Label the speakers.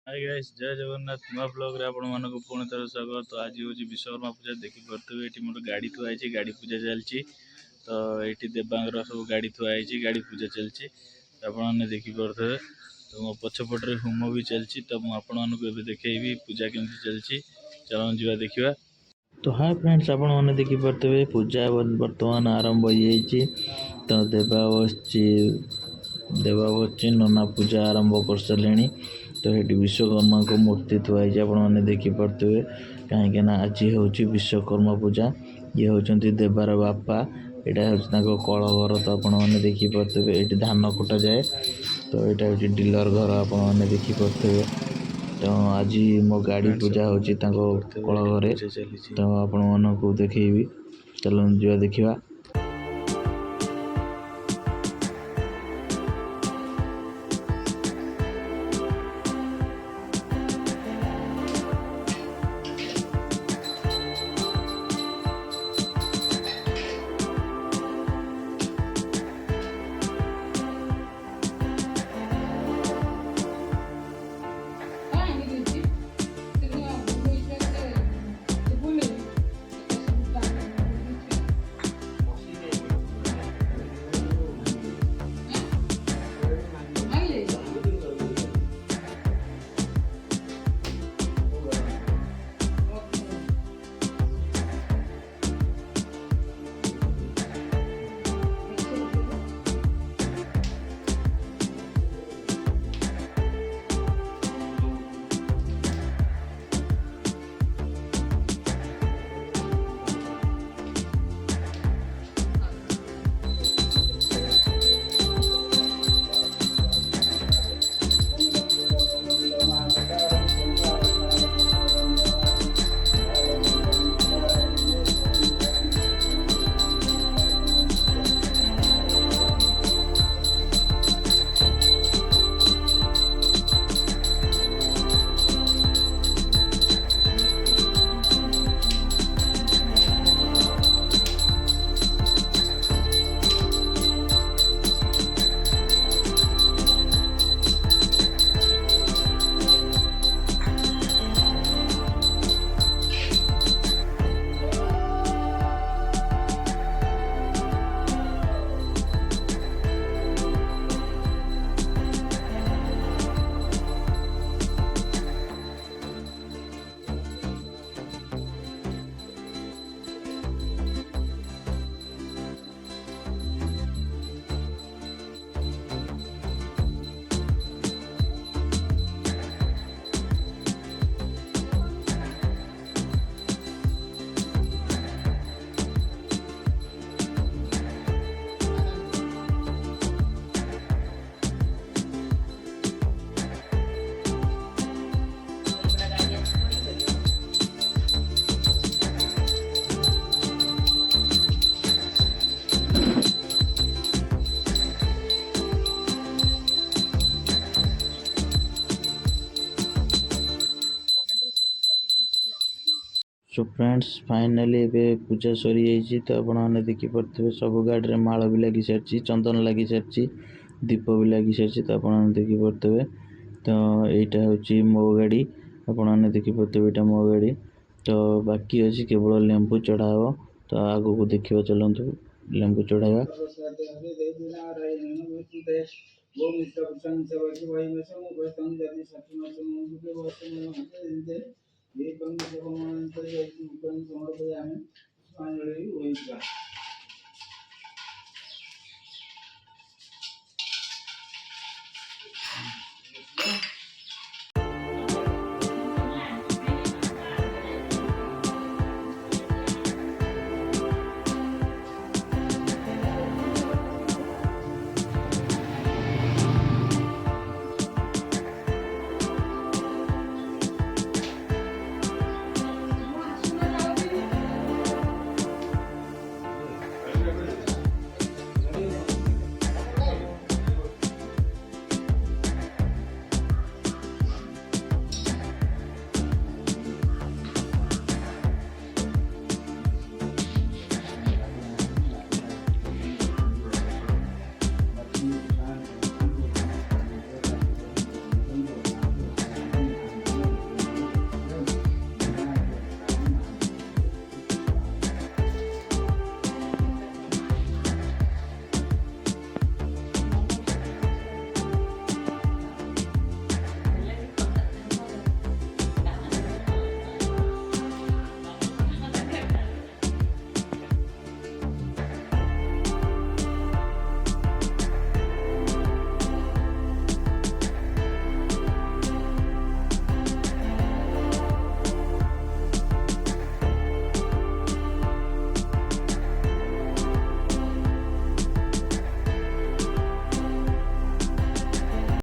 Speaker 1: Hi guys, जय जगन्नाथ। नुआ blog रे आपण मानक पुणी थर स्वागत। तो आज हूँ विश्वकर्मा पूजा। देखी पारे ये मोर गाड़ी थुआई, गाड़ी पूजा चलती। तो ये देवांगर सब गाड़ी थुआई, गाड़ी पूजा चलती। आपने देखिपे तो मो पछपटे होम भी चलती। तो मुझे देखी पूजा केमती चलती। चलो जा देखा। तो हाय फ्रेंड्स, आपने देखिपे पूजा बर्तमान आरंभ हो। तो देवा बच्ची नना पूजा आरंभ कर सारे। तो ये विश्वकर्मा को मूर्ति थुआई आपने देखिपे। कहीं आज हूँ विश्वकर्मा पूजा। ये हूँ देवार बापा, यहाँ हूँ कल घर। तो आपने देखिपे ये धान कटा जाए। तो यहाँ हूँ डीलर घर, आपने देखिपे। तो आज मो गाड़ी पूजा हूँ कल घर। तो आपण मानक देखी। चलो जा देखा। सो फ्रेंड्स, फाइनाली ए पूजा सरी जाइए। तो आपने देखिपे सब गाड़ी में माल भी लगी सारी, चंदन लगी सारी, दीप भी लगी सारी। तो आपने देखिपे। तो यहाँ हूँ मो गाड़ी, आपने देखिपे यहाँ मो गाड़ी। तो बाकी अच्छी केवल लेंबू चढ़ा। तो आगू को देखा, चलतु लेंबू चढ़ावा।